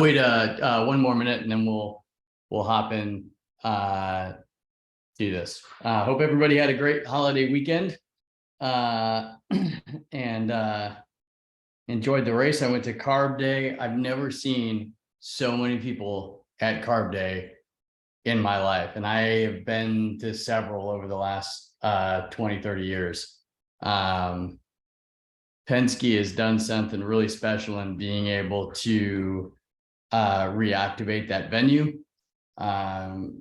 wait one more minute and then we'll hop in do this. Hope everybody had a great holiday weekend and enjoyed the race. I went to Carb Day. I've never seen so many people at Carb Day in my life, and I have been to several over the last 20-30 years. Penske has done something really special in being able to reactivate that venue.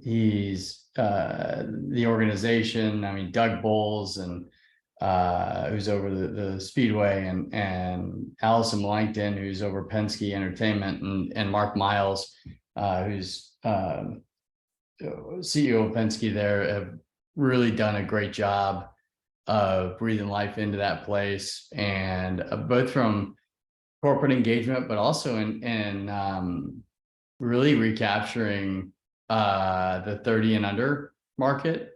He's the organization. I mean, Doug Bowles and who's over the Speedway, and Allison Langton, who's over Penske Entertainment, and Mark Miles, who's CEO of Penske there, have really done a great job of breathing life into that place, and both from corporate engagement, but also in really recapturing the 30 and under market.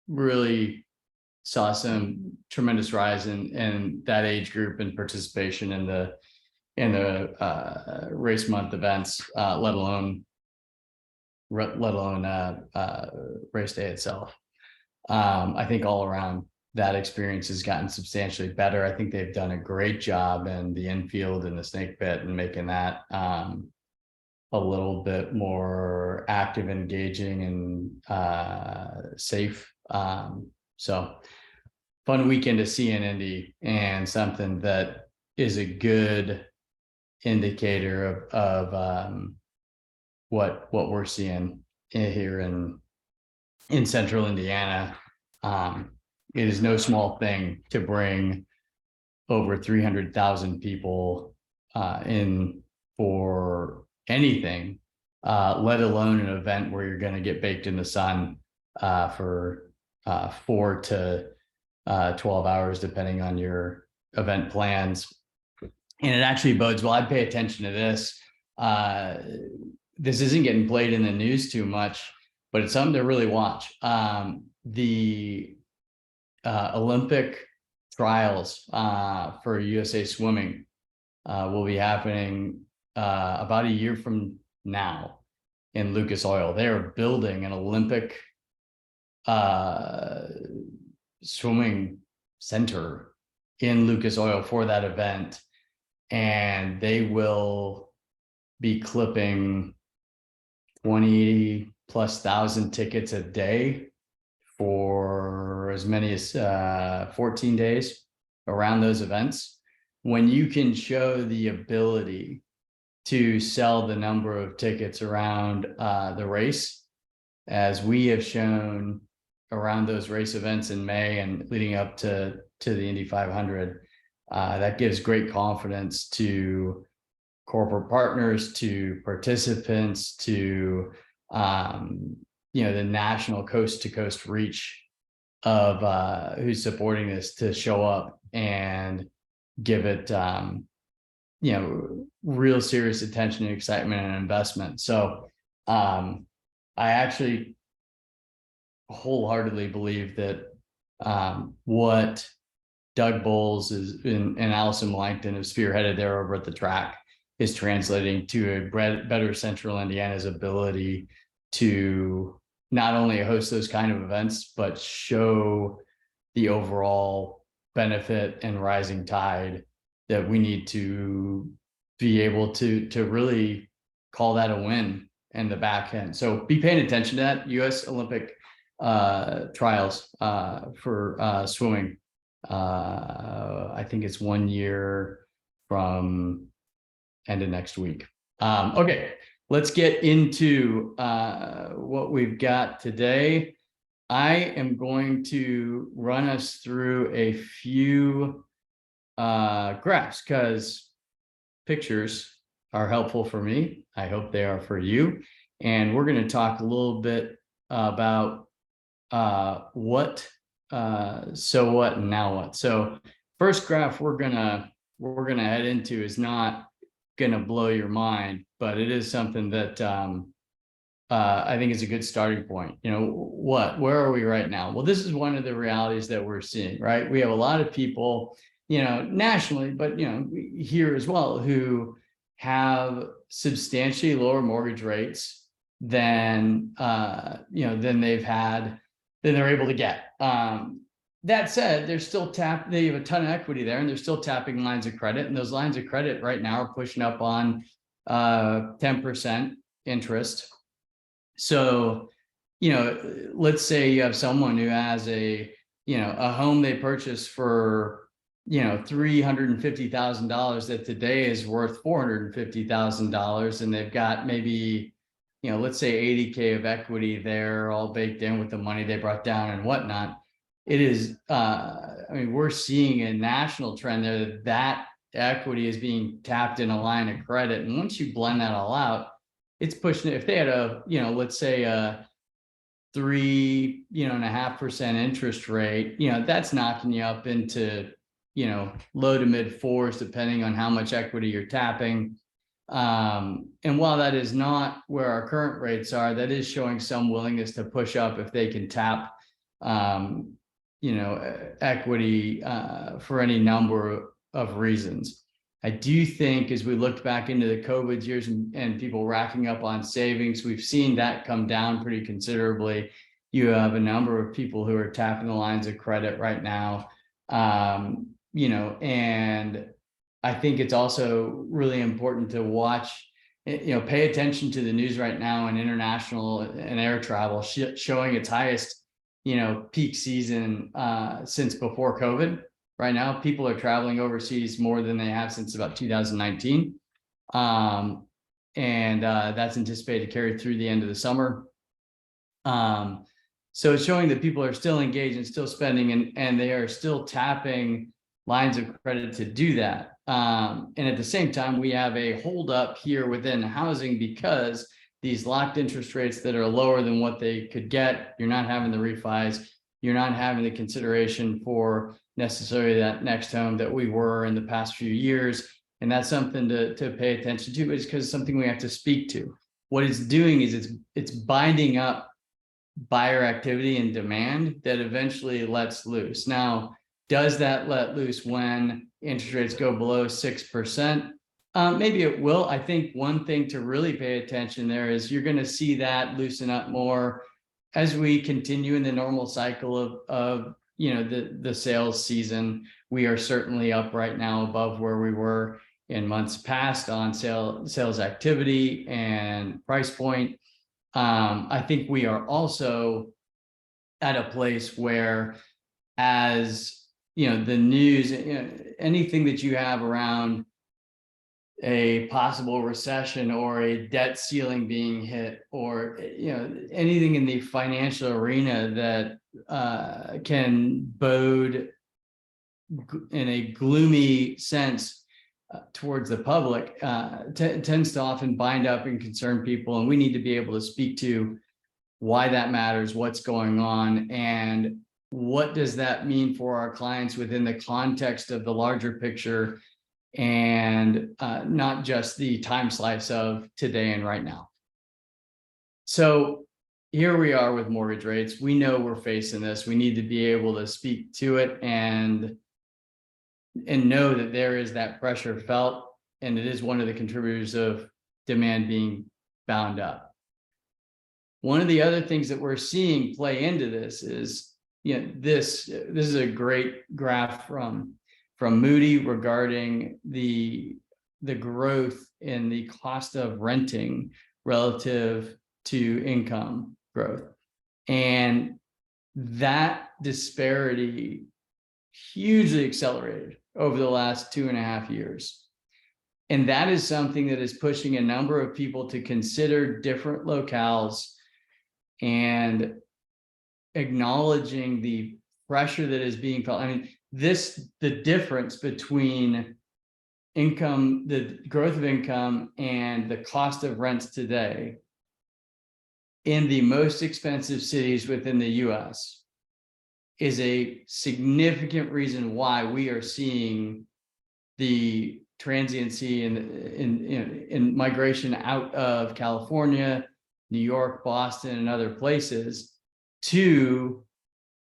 Really saw some tremendous rise in that age group and participation in the race month events, let alone race day itself. I think all around that experience has gotten substantially better. I think they've done a great job in the infield and the snake pit and making that a little bit more active, engaging, and safe. So fun weekend to see in Indy, and something that is a good indicator of what we're seeing here in central Indiana. It is no small thing to bring over 300,000 people in for anything, let alone an event where you're going to get baked in the sun for 4 to 12 hours, depending on your event plans. And it actually bodes well. I'd pay attention to this. This isn't getting played in the news too much, but it's something to really watch. The Olympic trials for USA Swimming will be happening about a year from now in Lucas Oil. They are building an Olympic swimming center in Lucas Oil for that event, and they will be clipping 20,000+ tickets a day for as many as 14 days around those events. When you can show the ability to sell the number of tickets around the race, as we have shown around those race events in May and leading up to the Indy 500, that gives great confidence to corporate partners, to participants, to the national coast to coast reach of who's supporting this, to show up and give it real serious attention and excitement and investment. So I actually wholeheartedly believe that what Doug Bowles and Allison Langton have spearheaded there over at the track is translating to a better central Indiana's ability to not only host those kind of events, but show the overall benefit and rising tide that we need to be able to really call that a win in the back end. So be paying attention to that. US Olympic trials for swimming. I think it's 1 year from end of next week. Okay, let's get into what we've got today. I am going to run us through a few graphs, because pictures are helpful for me. I hope they are for you. And we're going to talk a little bit about what, so what, and now what. So first graph we're gonna head into is not gonna blow your mind, but it is something that I think is a good starting point. Where are we right now? Well, this is one of the realities that we're seeing, right? We have a lot of people, nationally, but here as well, who have substantially lower mortgage rates than than they're able to get. That said, they have a ton of equity there, and they're still tapping lines of credit, and those lines of credit right now are pushing up on 10% interest. So, let's say you have someone who has a home they purchased for $350,000 that today is worth $450,000, and they've got maybe let's say 80K of equity there, all baked in with the money they brought down and whatnot. It is, we're seeing a national trend there that equity is being tapped in a line of credit. And once you blend that all out, it's pushing it. If they had let's say a 3.5% interest rate, that's knocking you up into, low to mid fours, depending on how much equity you're tapping. And while that is not where our current rates are, that is showing some willingness to push up if they can tap, equity for any number of reasons. I do think as we looked back into the COVID years and people racking up on savings, we've seen that come down pretty considerably. You have a number of people who are tapping the lines of credit right now, and I think it's also really important to watch, pay attention to the news right now in international and air travel showing its highest, peak season since before COVID. Right now, people are traveling overseas more than they have since about 2019. And that's anticipated to carry through the end of the summer. So it's showing that people are still engaged and still spending, and they are still tapping lines of credit to do that. And at the same time, we have a holdup here within housing because these locked interest rates that are lower than what they could get, you're not having the refis, you're not having the consideration for necessarily that next home that we were in the past few years. And that's something to pay attention to, but it's because it's something we have to speak to. What it's doing is it's binding up buyer activity and demand that eventually lets loose. Now, does that let loose when interest rates go below 6%? Maybe it will. I think one thing to really pay attention there is you're going to see that loosen up more as we continue in the normal cycle of the sales season. We are certainly up right now above where we were in months past on sales activity and price point. I think we are also at a place where, as the news, anything that you have around a possible recession or a debt ceiling being hit, or anything in the financial arena that can bode in a gloomy sense towards the public tends to often bind up and concern people, and we need to be able to speak to why that matters, what's going on, and what does that mean for our clients within the context of the larger picture, and not just the time slice of today and right now. So here we are with mortgage rates. We know we're facing this. We need to be able to speak to it and know that there is that pressure felt, and it is one of the contributors of demand being bound up. One of the other things that we're seeing play into this is, this is a great graph from Moody regarding the growth in the cost of renting relative to income growth. And that disparity hugely accelerated over the last 2.5 years. And that is something that is pushing a number of people to consider different locales and acknowledging the pressure that is being felt. The difference between income, the growth of income, and the cost of rents today in the most expensive cities within the US is a significant reason why we are seeing the transiency in migration out of California, New York, Boston, and other places to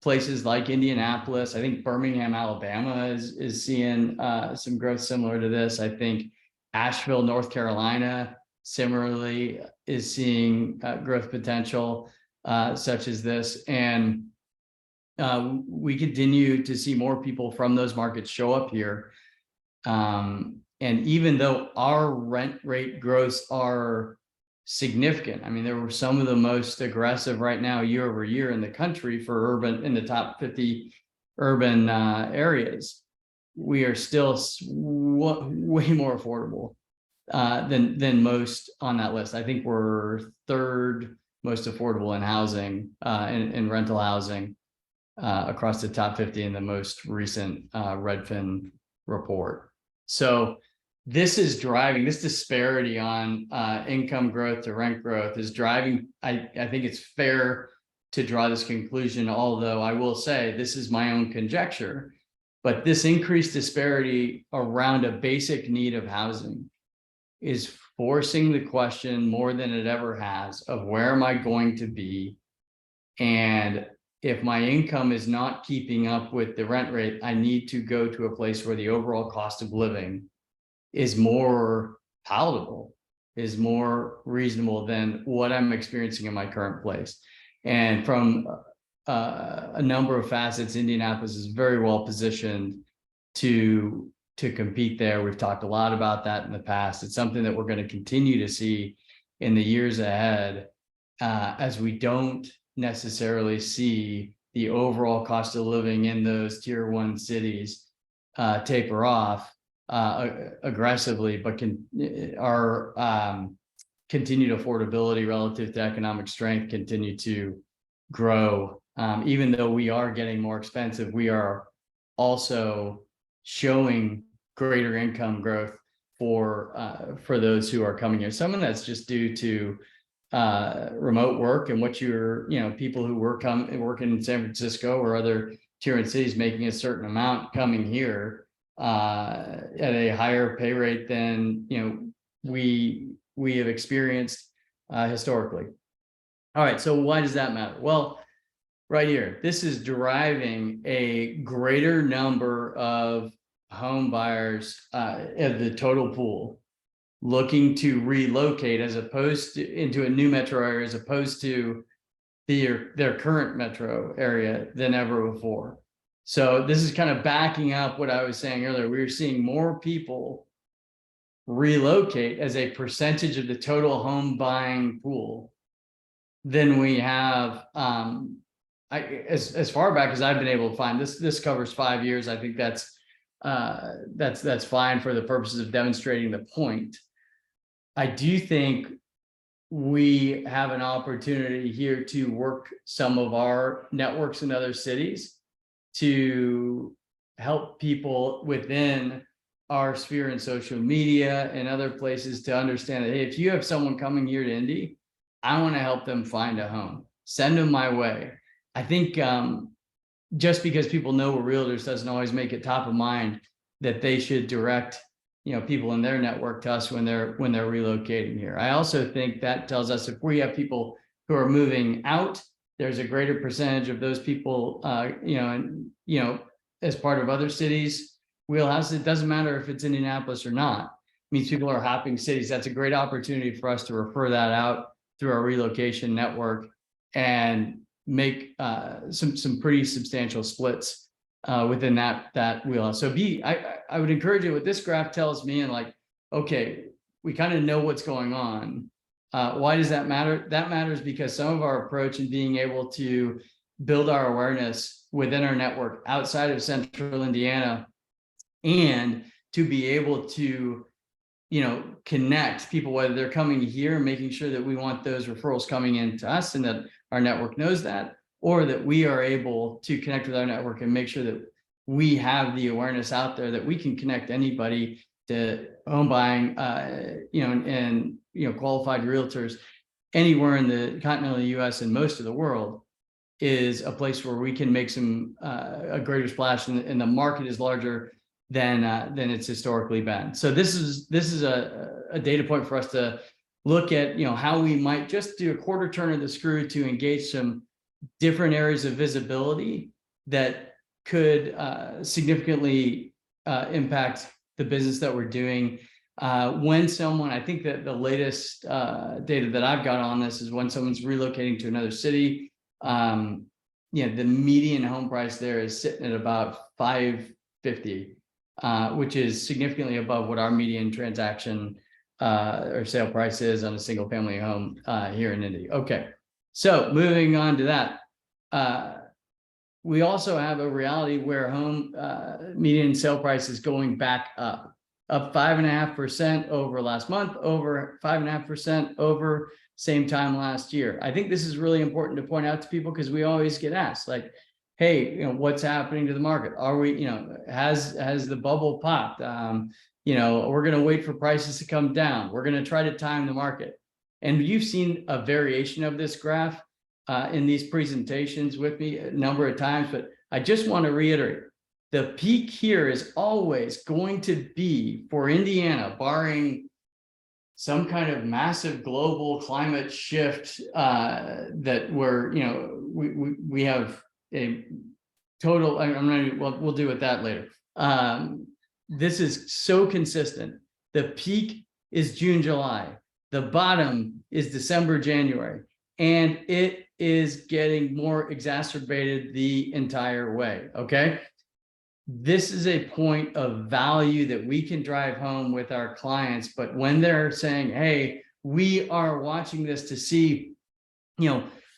places like Indianapolis. I think Birmingham, Alabama is seeing some growth similar to this. I think Asheville, North Carolina, similarly is seeing growth potential such as this. And we continue to see more people from those markets show up here. And even though our rent rate growths are significant, I mean, there were some of the most aggressive right now year over year in the country for urban, in the top 50 urban areas, we are still way more affordable than most on that list. I think we're third most affordable in housing, in rental housing across the top 50 in the most recent Redfin report. So this is driving, this disparity on income growth to rent growth is driving. I think it's fair to draw this conclusion, although I will say this is my own conjecture, but this increased disparity around a basic need of housing is forcing the question more than it ever has of where am I going to be? And if my income is not keeping up with the rent rate, I need to go to a place where the overall cost of living is more palatable, is more reasonable than what I'm experiencing in my current place. And from a number of facets, Indianapolis is very well positioned to compete there. We've talked a lot about that in the past. It's something that we're going to continue to see in the years ahead, as we don't necessarily see the overall cost of living in those tier 1 cities taper off aggressively, but our continued affordability relative to economic strength continue to grow. Even though we are getting more expensive, we are also showing greater income growth for those who are coming here. Some of that's just due to remote work and what people who work in San Francisco or other tier 1 cities making a certain amount coming here at a higher pay rate than we have experienced historically. All right, so why does that matter? Well, right here, this is driving a greater number of home buyers of the total pool looking to relocate as opposed to into a new metro area as opposed to their current metro area than ever before. So this is kind of backing up what I was saying earlier. We were seeing more people relocate as a percentage of the total home buying pool than we have as far back as I've been able to find. This covers 5 years. I think that's fine for the purposes of demonstrating the point. I do think we have an opportunity here to work some of our networks in other cities to help people within our sphere in social media and other places to understand that, hey, if you have someone coming here to Indy, I want to help them find a home. Send them my way. I think just because people know we're realtors doesn't always make it top of mind that they should direct people in their network to us when they're relocating here. I also think that tells us if we have people who are moving out, there's a greater percentage of those people as part of other cities wheelhouse. It doesn't matter if it's Indianapolis or not. It means people are hopping cities. That's a great opportunity for us to refer that out through our relocation network and make some pretty substantial splits within that wheelhouse. So I would encourage you, what this graph tells me, and okay, we kind of know what's going on. Why does that matter? That matters because some of our approach in being able to build our awareness within our network outside of central Indiana and to be able to connect people, whether they're coming here and making sure that we want those referrals coming in to us and that our network knows that, or that we are able to connect with our network and make sure that we have the awareness out there that we can connect anybody to home buying, and qualified realtors anywhere in the continental US and most of the world, is a place where we can make a greater splash, and the market is larger than it's historically been. So this is a data point for us to look at, how we might just do a quarter turn of the screw to engage some different areas of visibility that could significantly impact the business that we're doing when someone, I think that the latest data that I've got on this is when someone's relocating to another city, the median home price there is sitting at about $550, which is significantly above what our median transaction or sale price is on a single family home here in Indy. Okay, so moving on to that. We also have a reality where home median sale price is going back up 5.5% over last month, over 5.5% over same time last year. I think this is really important to point out to people because we always get asked, like, hey, what's happening to the market? Are we, has the bubble popped? We're going to wait for prices to come down. We're going to try to time the market. And you've seen a variation of this graph in these presentations with me a number of times, but I just want to reiterate, the peak here is always going to be for Indiana, barring some kind of massive global climate shift that we have a total, we'll deal with that later. This is so consistent. The peak is June, July. The bottom is December, January. And it is getting more exacerbated the entire way, okay? This is a point of value that we can drive home with our clients, but when they're saying, hey, we are watching this to see,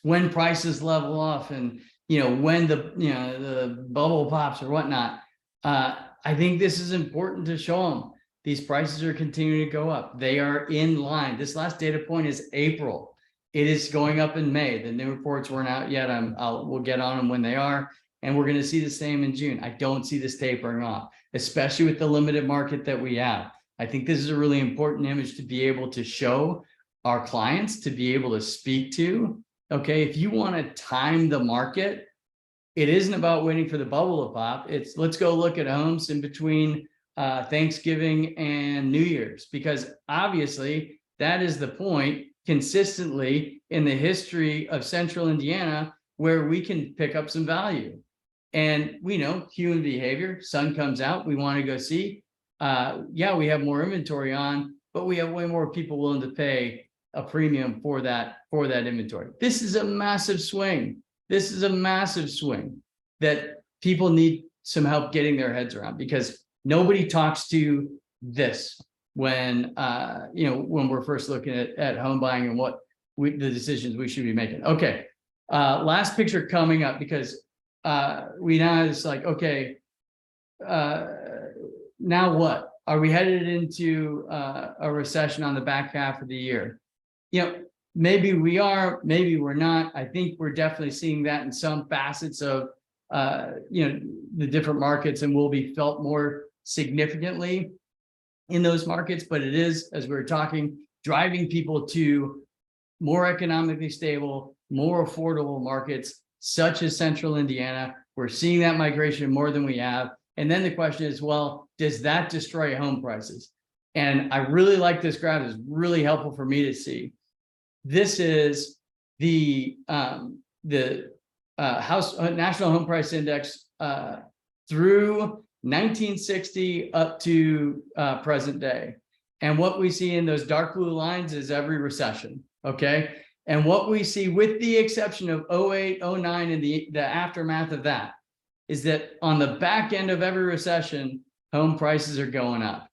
when prices level off and, when the bubble pops or whatnot, I think this is important to show them. These prices are continuing to go up. They are in line. This last data point is April. It is going up in May. The new reports weren't out yet. We'll get on them when they are. And we're going to see the same in June. I don't see this tapering off, especially with the limited market that we have. I think this is a really important image to be able to show our clients, to be able to speak to. Okay, if you want to time the market, it isn't about waiting for the bubble to pop. It's let's go look at homes in between Thanksgiving and New Year's, because obviously that is the point consistently in the history of Central Indiana where we can pick up some value. And we know human behavior, sun comes out, we want to go see. Yeah, we have more inventory on, but we have way more people willing to pay a premium for that inventory. This is a massive swing. This is a massive swing that people need some help getting their heads around, because nobody talks to this when when we're first looking at home buying and what the decisions we should be making. Okay, last picture coming up, because we now it's like, okay, now what? Are we headed into a recession on the back half of the year? Maybe we are, maybe we're not. I think we're definitely seeing that in some facets of the different markets, and will be felt more significantly in those markets. But it is, as we were talking, driving people to more economically stable, more affordable markets such as Central Indiana. We're seeing that migration more than we have. And then the question is, well, does that destroy home prices? And I really like this graph. It's really helpful for me to see. This is the National Home Price Index through 1960 up to present day. And what we see in those dark blue lines is every recession, okay? And what we see, with the exception of 08, 09, and the aftermath of that, is that on the back end of every recession, home prices are going up.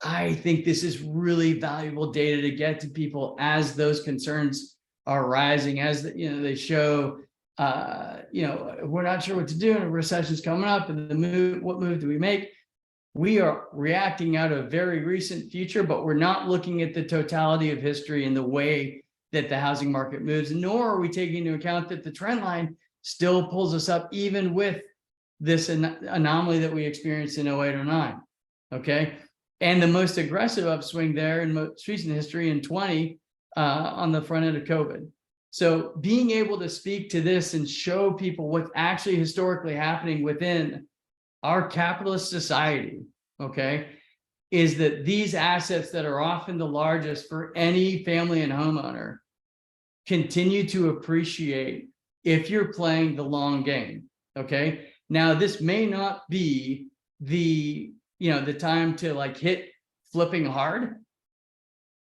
I think this is really valuable data to get to people as those concerns are rising, as they show, we're not sure what to do, and a recession's coming up, and what move do we make? We are reacting out of a very recent future, but we're not looking at the totality of history and the way that the housing market moves, nor are we taking into account that the trend line still pulls us up, even with this anomaly that we experienced in 08 or 09. Okay. And the most aggressive upswing there in most recent history in 20 on the front end of COVID. So being able to speak to this and show people what's actually historically happening within our capitalist society, okay, is that these assets that are often the largest for any family and homeowner continue to appreciate if you're playing the long game. Okay. Now, this may not be the time to like hit flipping hard,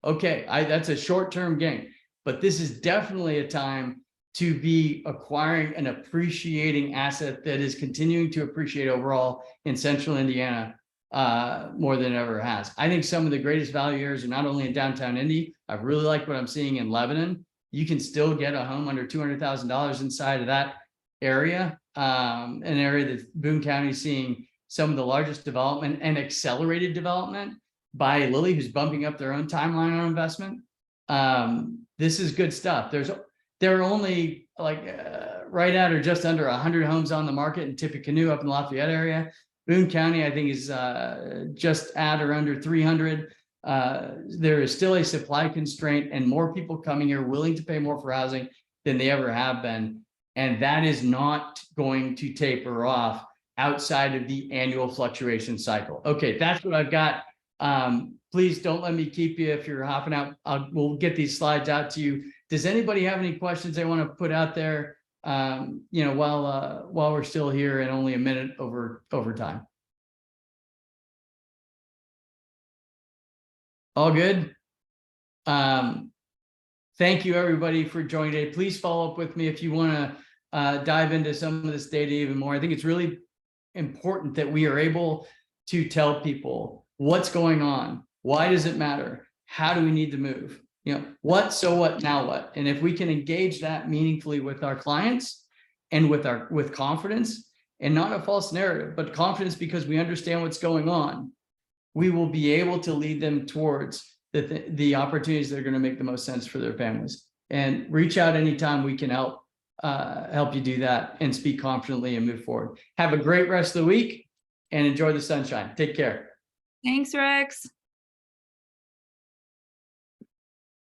okay, that's a short-term gain. But this is definitely a time to be acquiring and appreciating asset that is continuing to appreciate overall in central Indiana more than it ever has. I think some of the greatest value areas are not only in downtown Indy. I really like what I'm seeing in Lebanon. You can still get a home under $200,000 inside of that area, an area that Boone County is seeing some of the largest development and accelerated development by Lilly, who's bumping up their own timeline on investment. This is good stuff. There are only like right at or just under 100 homes on the market in Tippecanoe up in the Lafayette area. Boone County, I think, is just at or under 300. There is still a supply constraint and more people coming here willing to pay more for housing than they ever have been. And that is not going to taper off outside of the annual fluctuation cycle. Okay, that's what I've got. Please don't let me keep you if you're hopping out. We'll get these slides out to you. Does anybody have any questions they want to put out there? While we're still here and only a minute over time. All good. Thank you everybody for joining today. Please follow up with me if you want to dive into some of this data even more. I think it's really important that we are able to tell people what's going on. Why does it matter? How do we need to move? What, so what, now what? And if we can engage that meaningfully with our clients and with confidence and not a false narrative, but confidence because we understand what's going on, we will be able to lead them towards the opportunities that are going to make the most sense for their families. And reach out anytime we can help you do that and speak confidently and move forward. Have a great rest of the week and enjoy the sunshine. Take care. Thanks, Rex.